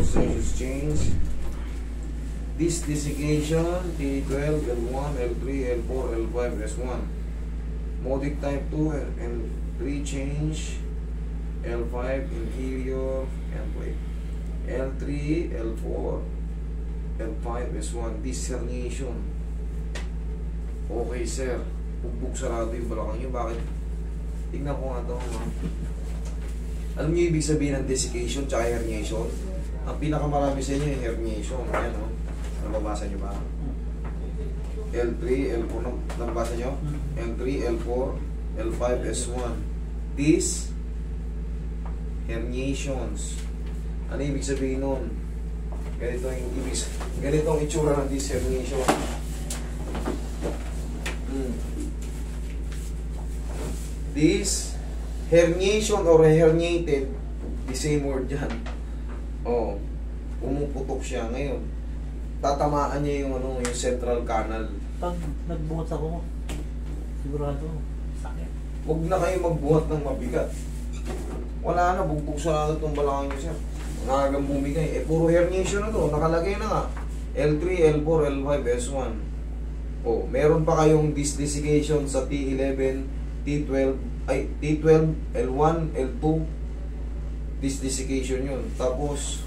status change. This desiccation, T12, L1, L3, L4, L5, S1. Modic type 2 and 3 change, L5, inferior, and wait. L3, L4, L5, S1. This herniation. Okay, sir. Bugbog sarado yung balakang nyo. Bakit? Tignan ko nga ito. Alam niyo ibig sabihin ng desiccation tsaka herniation? Ang pinakamarami sa inyo yung herniation. Ayan, no? Nababasa nyo ba? L3, L4, nababasa nyo? L3, L4, L5, S1. These herniations. Ano ibig sabihin nun? Ganito ang itsura ng this herniation. This herniation or herniated, the same word yan. Oh, pumuputok siya ngayon. Tatamaan niya yung yung central canal. Pag nagbuhat ako, sigurado sakit. Huwag na kayo magbuhat ng mabigat. Wala na, bugbog sa itong balakang niyo, sir. Nakagang bumigay. Puro herniation na to. Nakalagay na nga. L3, L4, L5, S1. Oh, meron pa kayong desiccation sa T11, T12, L1, L2. Desiccation yun. Tapos,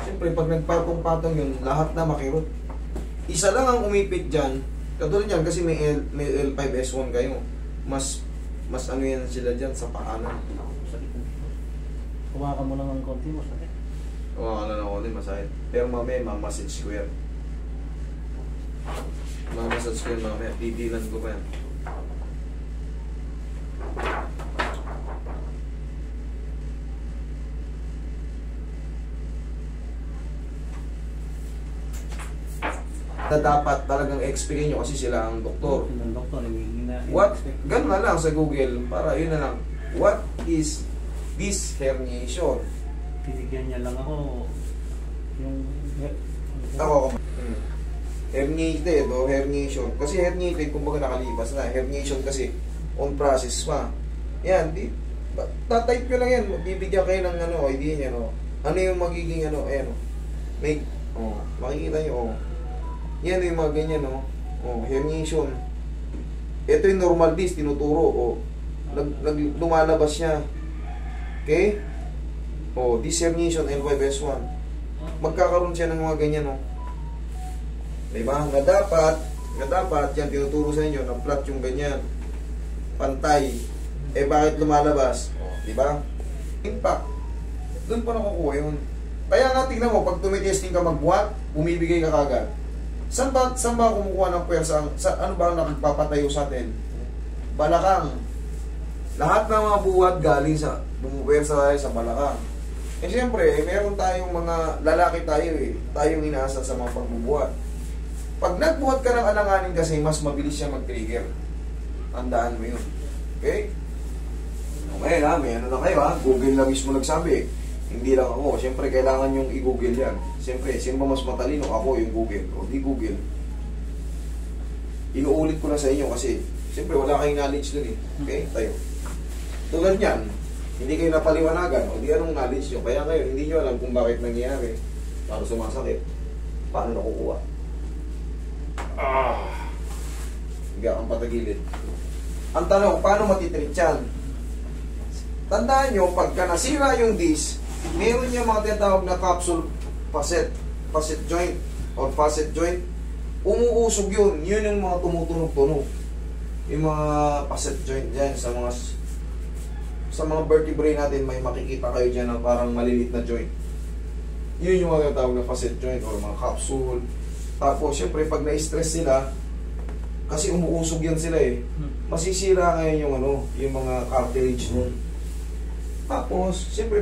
siyempre, pag nagpatong-patong yun, lahat na makirot. Isa lang ang umipit dyan. Katulad yan, kasi may L5, S1 kayo. Mas ano yan sila dyan sa paanan. Sakit. Kumakan mo lang ng konti, masakit. Kumakan lang ng konti, masakit. Pero mamaya, mamassage ko yan. Mamassage ko yan mamaya. Didilan ko pa yan. Na dapat talagang explain nyo kasi sila ang doktor. What? Ganun na lang sa Google para yun na lang. What is this herniation? Pinigyan niya lang ako yung herniated o herniation. Kasi herniated kumbaga nakalipas na. Herniation kasi on process pa. Yan, tatype ko lang yan. Bibigyan kayo ng idea niya, ano yung magiging ayan, may, makikita nyo, yan yung mga ganyan, herniation. Ito yung normal disc, tinuturo, lumalabas siya. Okay? This herniation, L5, S1. Magkakaroon siya ng mga ganyan, Diba? Na dapat, yan, tinuturo sa inyo, na flat yung ganyan. Pantay. Bakit lumalabas? Diba? Impact. Doon pa nakukuha yun. Kaya nga, tingnan mo, pag tumitesting ka magbuhat, bumibigay ka kagad. Saan ba kumukuha ng pwersa? Ano ba ang nakapapatayo sa atin? Balakang. Lahat ng mga buhat galing sa bumupwersa tayo sa balakang. Siyempre, meron tayong mga lalaki tayo tayong inaasa sa mga pagbubuhat. Pag nagbuhat ka ng alanganin kasi, mas mabilis siya mag-trigger. Tandaan mo yun. Okay? Okay na, may ano na kayo Google na mismo nagsabi. Hindi lang ako. Siyempre, kailangan yung i-google yan. Siyempre, sino ba mas matalino? Ako yung Google. O di Google. Inuulit ko na sa inyo kasi siyempre, wala kayong knowledge dun Okay? Tayo. Tulad yan, hindi kayo napaliwanagan. O di anong knowledge nyo? Kaya ngayon, hindi nyo alam kung bakit nangyayari. Paano sumasakit? Paano nakukuha? Higa kang patagilid. Ang tanong, paano matitreat yan? Tandaan nyo, pagka nasira yung disc, meron niya mga tinatawag na capsule facet joint or facet joint. Umuusog yun. Yun yung mga tumutunog-tunog. Yung mga facet joint dyan sa mga vertebrae natin, may makikita kayo dyan na parang malilit na joint. Yun yung mga tinatawag na facet joint or mga capsule. Tapos, syempre, pag na-stress sila, kasi umuusog yan sila masisira ngayon yung mga cartilage nun. Tapos, siyempre,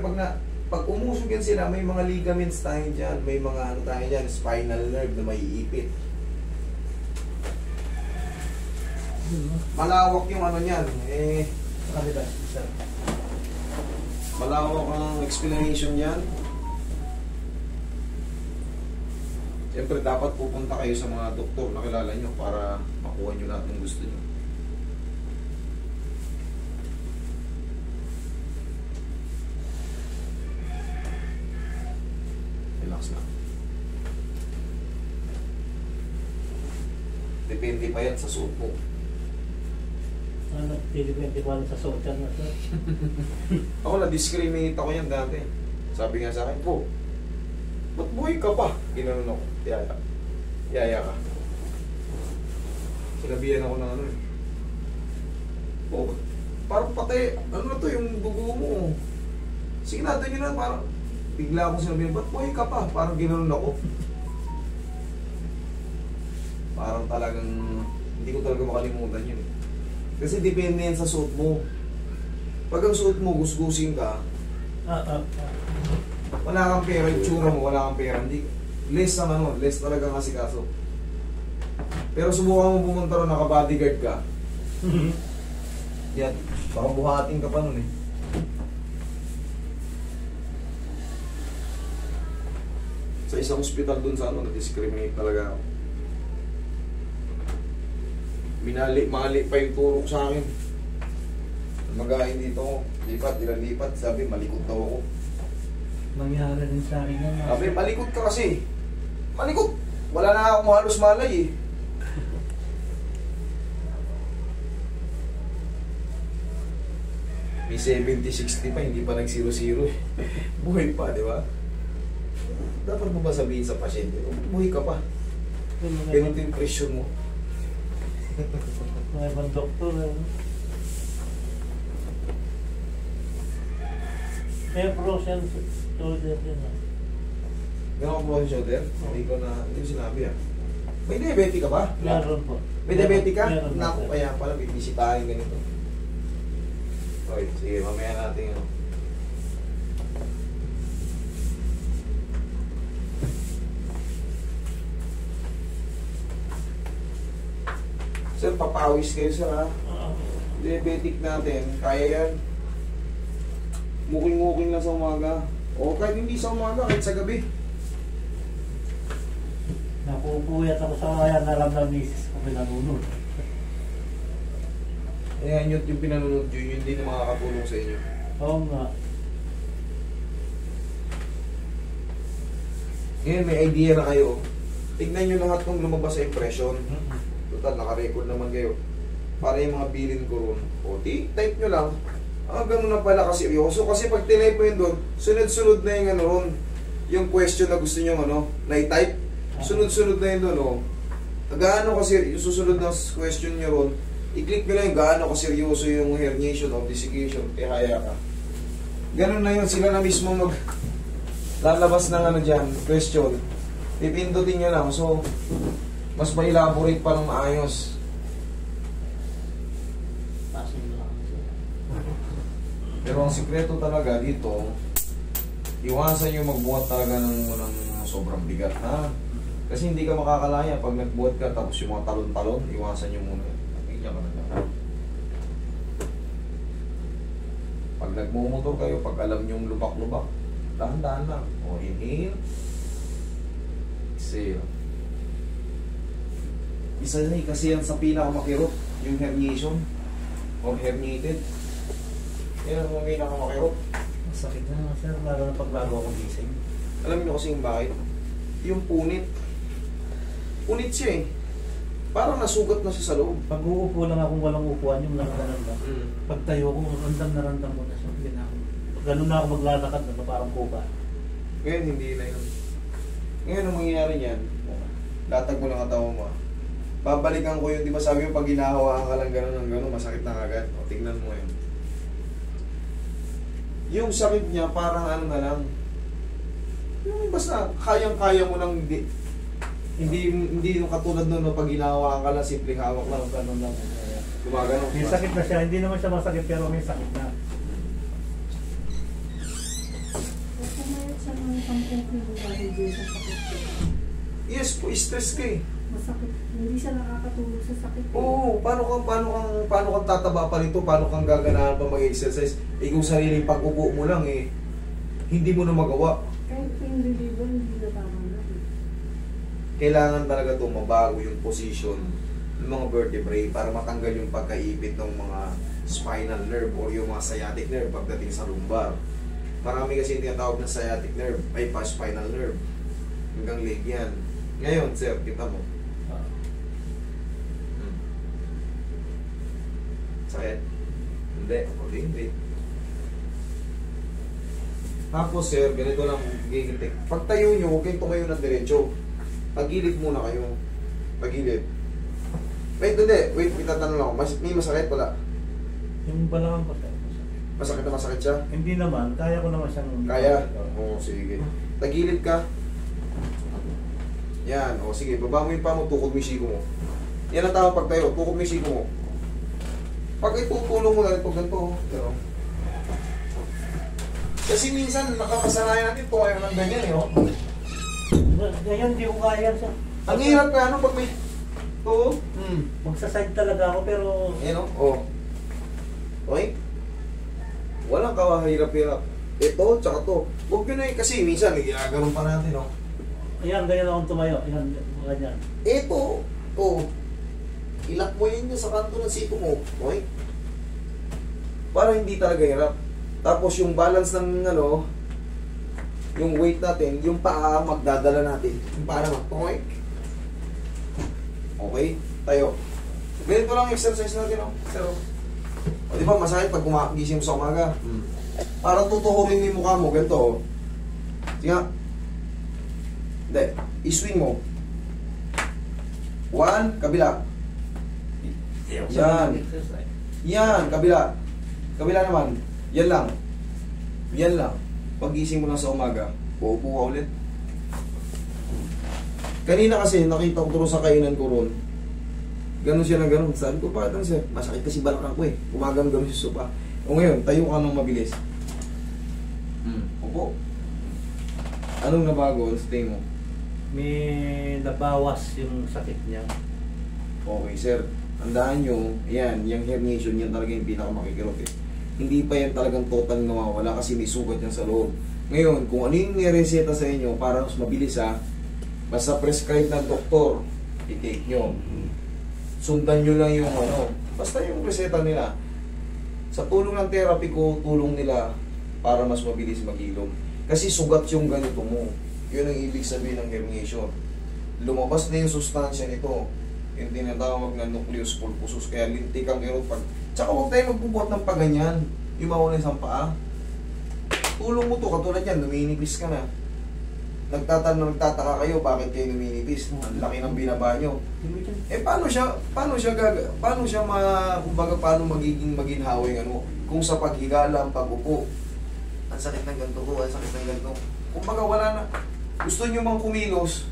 pag umusog yan sila, may mga ligaments tayo dyan, may mga tayo dyan, spinal nerve na may iipit. Malawak yung niyan. Malawak ang explanation niyan. Siyempre, dapat pupunta kayo sa mga doktor na kilala nyo para makuha nyo lahat ng gusto nyo. Relax lang. Depende pa yan sa suot mo. Ano, depende pa rin sa social na sir. Ako na-discriminate ako yan dati. Sabi nga sa akin, po, ba't buhay ka pa? Ginanon ako. Yaya. Yaya ka. Sinabihan ako ng ano eh. Oh, parang patay, ano na to yung dugo mo. Sige natin yun na, parang bigla akong sinabihan, ba't buhay ka pa? Parang ginanon ako. Parang talagang, hindi ko talaga makalimutan yun. Kasi depende yan sa suot mo. Pag ang suot mo, gusgusin ka, wala kang pera, yung tsura mo, wala kang pera. Hindi, less ang ano, less talaga kasi kaso. Pero subukan mo pumunta ron, naka-bodyguard ka. Yan, baka buhating ka pa nun eh. Sa isang ospital dun sa ano, na-discriminate talaga ako. Mali pa yung turok sa akin. Magahin dito ako, lipat, ilang lipat, sabi malikot daw ako. Nangyari rin sa akin yan. Sabi, malikot ka kasi. Malikot! Wala na akong halos malay eh. May 70-60 pa, hindi pa nag-0-0 eh. Buhay pa, di ba? Dapat mo ba sabihin sa pasyente, buhay ka pa. Ganito yung presyon mo. Mga ibang doktor may frozen shoulder din Gano'n ko frozen shoulder? Hindi ko sinabi ah. May diabetic ka ba? meron po. May diabetic ka? Meron Naku, po. kaya pala bibisitahin ganito. Okay, sige, mamaya natin yun. Sir, papawis kayo sir ha. Diabetic natin, kaya yan. Muking-muking lang sa umaga. O kahit hindi sa umaga, kahit sa gabi. Napupuyat ako sa kaya naramdam misis ko pinanunod. Ayan yun yung pinanunod yun din na makakatulong sa inyo. Oo nga. Ngayon may idea na kayo. Tignan nyo lahat kung lumabas sa impression. Total, naka-record naman kayo. Para yung mga bilin ko ron. O, type nyo lang. Ganun na pala kasi seryoso. Kasi pag tinype mo yun doon, sunod-sunod na yung ano ron. Yung question na gusto nyo na-type. Sunod-sunod na yun doon, o. Gaano kasi, yung susunod na question nyo ron, i-click nyo lang yung gaano kaseryoso yung herniation o desiccation. Kaya ka. Ganun na yun. Sila na mismo lalabas ng ano dyan, question. Pipindutin nyo lang. So, mas ma-elaborate pa ng maayos. Pero ang sikreto talaga dito, iwasan yung magbuhat talaga ng sobrang bigat, ha? Kasi hindi ka makakalaya pag nagbuhat ka, tapos yung mga talon-talon, iwasan nyo muna. Ganyan ka na lang. Pag nagmumotor kayo, pag alam nyo yung lubak-lubak, dahan-dahan lang. O, inhale. Exhale. Isa na kasi yan sa pinakamakirot, yung herniation or herniated. Yan ang pinakamakirot. Masakit na nga sir, lalo na pagbago akong gising. Alam niyo kasi yung bakit? Yung punit. Punit siya eh. Parang nasugat na siya sa loob. Pag uupo lang akong walang upuan, yung nakaganap lang. Pag tayo ko, randam na randam ko na siya. Ganun na ako maglalakad na parang kuba. Ngayon hindi na yun. Ngayon ang mangyayari niyan, latag mo lang katawan mo. Babalikan ko yun, di ba sabi mo pag ginahawaan ka lang gano'n ng gano'n, masakit na agad. O tignan mo yun. Yung sakit niya parang ano na lang. Yung basta kayang-kaya mo nang hindi yung katulad nun no, pag ginahawaan ka lang, simpleng hawak lang, gano'n lang. Gumagano. May sakit na siya, hindi naman siya masakit pero may sakit na. Kumayat siya ng 10 kilo dahil din sa sakit. Yes po, stress ka eh. Masakit. Hindi siya nakakatulog sa sakit. Oo, paano kang tataba pa rito, paano kang gaganahan pa mag-exercise? Eh kung sariling pag-upo mo lang eh, hindi mo na magawa. Kahit pain reliever, hindi na tama na. Kailangan talaga ito mabago yung position ng mga vertebrae para matanggal yung pagkaipit ng mga spinal nerve or yung mga sciatic nerve pagdating sa lumbar. Marami kasi tinatawag na sciatic nerve, ay pa spinal nerve. Hanggang leg yan. Ngayon, sir, kita mo. Ah. Sakit? Hindi. Hindi. Tapos, sir, ganito lang gigitik. Pag tayo nyo, huwag kayong tumayo ng diretso. Pagilid muna kayo. Pagilid. Wait, hindi. Wait, itatanong lang ako. May masakit? Wala. Yung balakang ko, sir. Masakit na masakit siya? Hindi naman, kaya ko naman siyang... Kaya? Oo, sige. Tagilid ka. Yan, o sige. Baba mo yung paa mo, tukod mo yung siko mo. Yan ang tawag pag tayo, tukod mo yung siko mo. Pag itutulong mo na ito, ganito. Pero, kasi minsan, nakakasanayan natin tumayo ng ganyan, eh, oh. Ngayon, hindi ko kaya, sir. Ang hirap ka, ano, pag may... Oo. Magsaside talaga ako, pero... Yan, oh. Okay? Walang kawahirap-hirap. Ito, tsaka to. Huwag yun eh, kasi minsan, ginaganon pa natin, oh. Ayan, ganyan akong tumayo. Ayan, ganyan. Ito, to. Ilak mo yun sa kanto ng siko mo. Okay? Para hindi talaga hirap. Tapos yung balance ng ano, yung weight natin, yung paa magdadala natin. Yung paa naman, okay? Okay? Tayo. Ganito lang yung exercise natin, oh. Pero, o di ba masakit pag gising mo sa umaga? Parang tutuhurin mo yung mukha mo, ganito, oh. Sige nga. Hindi. I-swing mo. 1, kabila. Yan. Yan, kabila. Kabila naman. Yan lang. Yan lang. Pag-gising mo lang sa umaga, uupo ka ulit. Kanina kasi, nakita ko doon sa kainan ko ron. Ganon siya na ganon. Sabi ko, parang sir, masakit kasi balakang ko eh. Gumagano-ganon siya sopa. O ngayon, tayo ka nang mabilis. Upo. Anong nabago sa tingin mo? May nabawas yung sakit niya. Okay, sir. Tandaan nyo, yan, yung herniation, yan talaga yung pinakamakikirot eh. Hindi pa yan talagang total nawawala kasi may sugat yan sa loob. Ngayon, kung ano yung nireseta sa inyo para mas mabilis ha, basta prescribe ng doktor, i-take nyo. Sundan nyo lang yung ano, basta yung reseta nila. Sa tulong ng therapy ko, tulong nila para mas mabilis maghilom. Kasi sugat yung ganito mo. Yun ang ibig sabihin ng herniation. Lumabas na yung sustansya nito. Yung tinatawag na nucleus pulposus. Kaya lintik ang erot pag... Tsaka huwag tayo magbubuhat ng paganyan. Yung mawala isang paa. Tulong mo to, katulad yan, numinipis ka na. Nagtataka kayo, bakit kayo numinipis? Ang laki ng binaba nyo. Eh paano siya kumbaga paano magiging maginhawa yung ano? Kung sa paghiga lang, pag-upo. Ang sakit ng ganito ko, ang sakit ng ganito. Kumbaga wala na. Gusto nyo mang kumilos,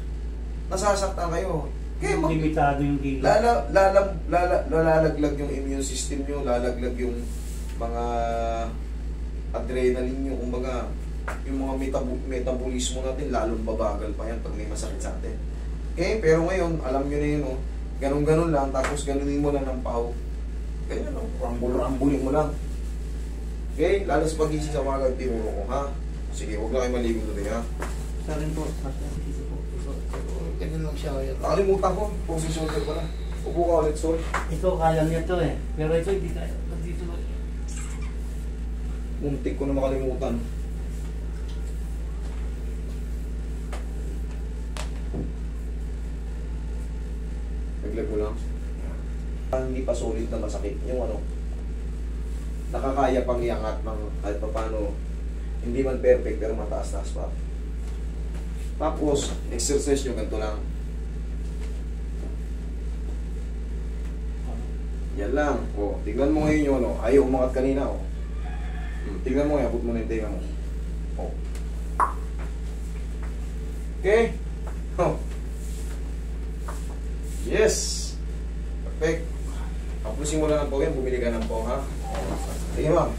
nasasaktan kayo. Kaya Limitado yung gila. Lalaglag yung immune system nyo, lalaglag yung mga adrenaline nyo, kumbaga yung mga metabolismo natin lalong babagal pa yan pag may masakit sa atin. Okay, pero ngayon alam nyo na yun, oh, ganun-ganun lang, tapos ganunin mo lang ng pau. Ganyan, oh, rambulin mo lang. Okay, lalo sa pag-isip sa mga tinuro ko, ha? Sige, huwag lang kayo maligo doon, ha? Sa rin po, ganyan lang siya. Nakalimutan ko, position shoulder pala. Upo ka ulit, Sol. Ito, kaya niya ito eh. Pero ito, hindi kaya. Dito. Muntik ko na makalimutan. Naglag mo lang. Hindi pa solid na masakit. Yung ano, nakakaya pang iangat ng kahit pa paano. Hindi man perfect, pero mataas-taas pa. Tapos, exercise nyo ganito lang. Yan lang. O, tignan mo ngayon yung ano. Ayaw umangat kanina. O. Tignan mo ngayon. Abot mo na yung tenga mo. O. Okay? O. Yes! Perfect. Tapusin mo lang ng po yan. Bumili ka ng po, ha? Tingnan mo.